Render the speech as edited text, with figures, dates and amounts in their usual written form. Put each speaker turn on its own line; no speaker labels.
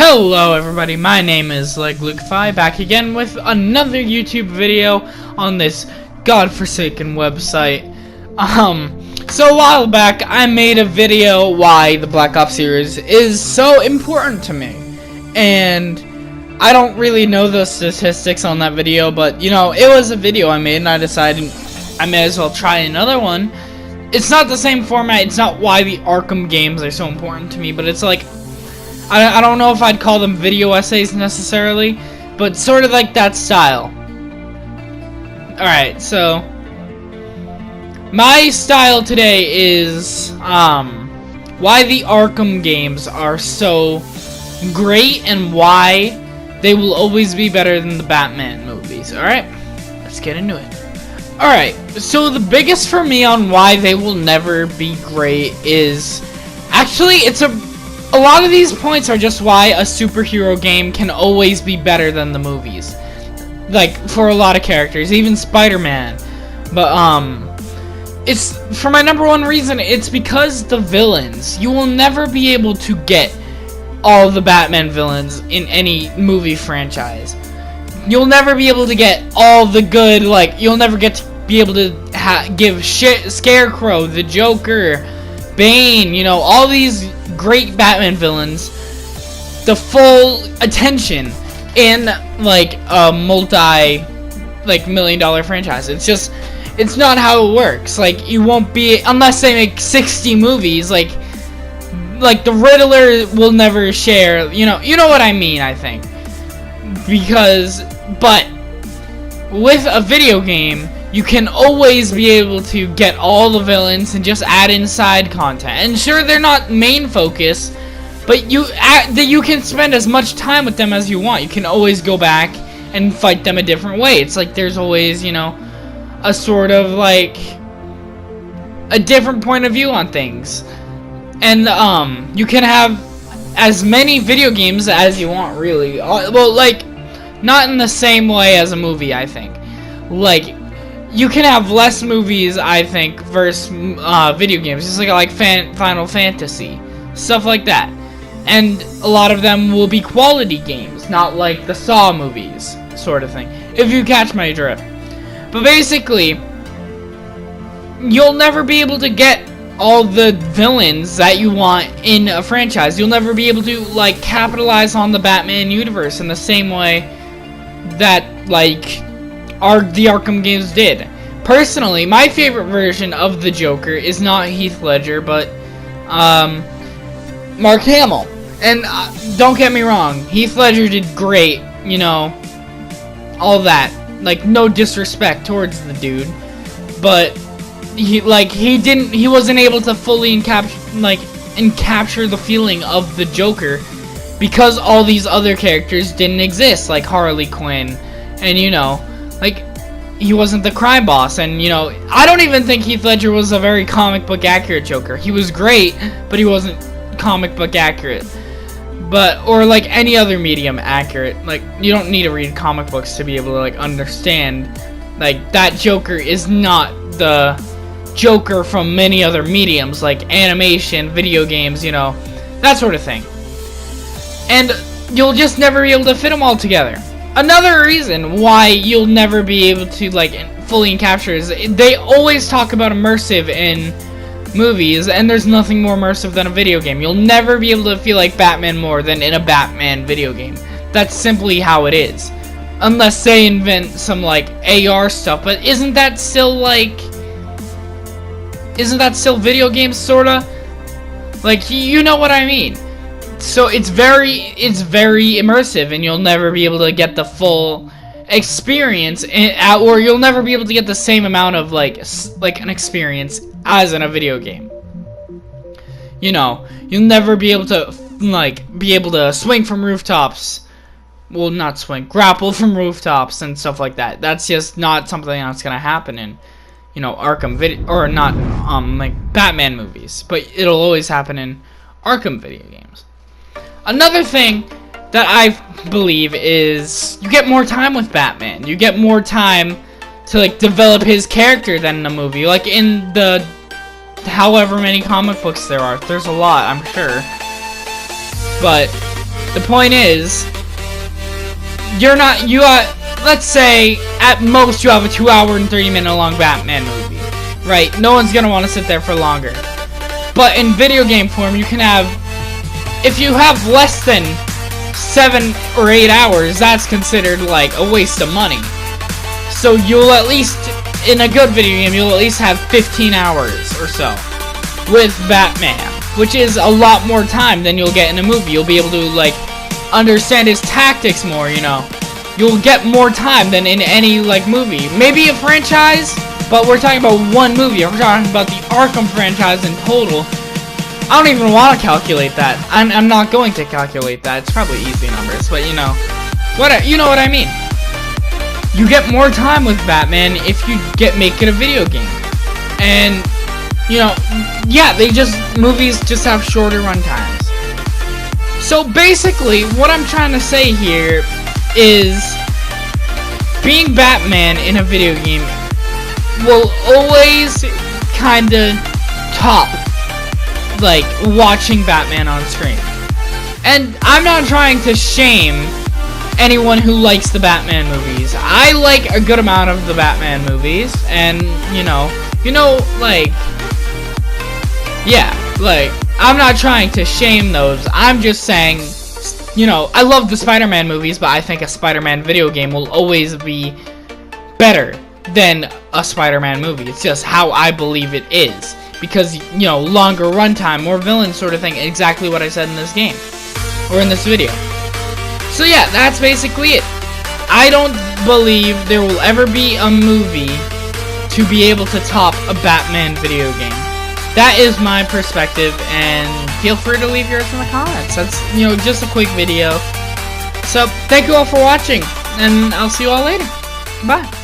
Hello everybody, my name is Legolukify, back again with another YouTube video on this godforsaken website. So a while back I made a video why the Black Ops series is so important to me. And I don't really know the statistics on that video, but you know, it was a video I made and I decided I may as well try another one. It's not the same format, it's not why the Arkham games are so important to me, but it's like I don't know if I'd call them video essays necessarily, but sort of like that style. Alright, so my style today is why the Arkham games are so great and why they will always be better than the Batman movies. Alright, let's get into it. Alright, so the biggest for me on why they will never be great is actually a lot of these points are just why a superhero game can always be better than the movies. Like, for a lot of characters, even Spider-Man. But, it's, for my number one reason, it's because the villains. You will never be able to get all the Batman villains in any movie franchise. You'll never be able to get all the good, like, you'll never get to be able to give Scarecrow, the Joker, Bane, you know, all these great Batman villains the full attention in like a multi-million-dollar franchise. It's not how it works. Like, you won't be, unless they make 60 movies, like the Riddler will never share, you know what I mean, I think. But with a video game, you can always be able to get all the villains and just add in side content. And sure, they're not main focus, but you can spend as much time with them as you want. You can always go back and fight them a different way. It's like there's always, you know, a sort of like a different point of view on things. And you can have as many video games as you want, really. Well, like, not in the same way as a movie, I think. Like, you can have less movies, I think, versus video games. Just like Final Fantasy, stuff like that. And a lot of them will be quality games, not like the Saw movies, sort of thing. If you catch my drift. But basically, you'll never be able to get all the villains that you want in a franchise. You'll never be able to, like, capitalize on the Batman universe in the same way that, like, the Arkham games did. Personally, my favorite version of the Joker is not Heath Ledger, but Mark Hamill. And don't get me wrong, Heath Ledger did great, you know, all that. Like, no disrespect towards the dude, but he wasn't able to fully encapture the feeling of the Joker because all these other characters didn't exist, like Harley Quinn, and you know, like, he wasn't the crime boss. And you know, I don't even think Heath Ledger was a very comic book accurate Joker. He was great, but he wasn't comic book accurate, or like any other medium accurate. Like, you don't need to read comic books to be able to like understand, like, that Joker is not the Joker from many other mediums like animation, video games, you know, that sort of thing. And you'll just never be able to fit them all together. Another reason why you'll never be able to like fully capture is they always talk about immersive in movies, and there's nothing more immersive than a video game. You'll never be able to feel like Batman more than in a Batman video game. That's simply how it is. Unless they invent some like AR stuff, but isn't that still video games sorta? Like, you know what I mean. So it's very immersive, and you'll never be able to get the full experience, or you'll never be able to get the same amount of like an experience as in a video game. You know, you'll never be able to swing from rooftops. Well, not swing, grapple from rooftops and stuff like that. That's just not something that's gonna happen in, you know, Arkham like Batman movies, but it'll always happen in Arkham video games. Another thing that I believe is you get more time with Batman. You get more time to like develop his character than in a movie. Like in the however many comic books there are. There's a lot, I'm sure. But The point is, let's say, at most you have a 2 hour and 30 minute long Batman movie. Right? No one's gonna want to sit there for longer. But in video game form, you can have, if you have less than 7 or 8 hours, that's considered like a waste of money. So you'll at least, in a good video game, you'll at least have 15 hours or so with Batman, which is a lot more time than you'll get in a movie. You'll be able to, like, understand his tactics more, you know. You'll get more time than in any, like, movie. Maybe a franchise, but we're talking about one movie. We're talking about the Arkham franchise in total. I don't even want to calculate that. I'm not going to calculate that. It's probably easy numbers, but you know what I mean. You get more time with Batman if you make it a video game. And you know, yeah, movies just have shorter run times. So basically, what I'm trying to say here is being Batman in a video game will always kinda top, like, watching Batman on screen. And I'm not trying to shame anyone who likes the Batman movies. I like a good amount of the Batman movies, and you know, like, yeah, like, I'm not trying to shame those. I'm just saying, you know, I love the Spider-Man movies, but I think a Spider-Man video game will always be better than a Spider-Man movie. It's just how I believe it is. Because, you know, longer runtime, more villains sort of thing. Exactly what I said in this game. Or in this video. So yeah, that's basically it. I don't believe there will ever be a movie to be able to top a Batman video game. That is my perspective, and feel free to leave yours in the comments. That's, you know, just a quick video. So, thank you all for watching, and I'll see you all later. Bye.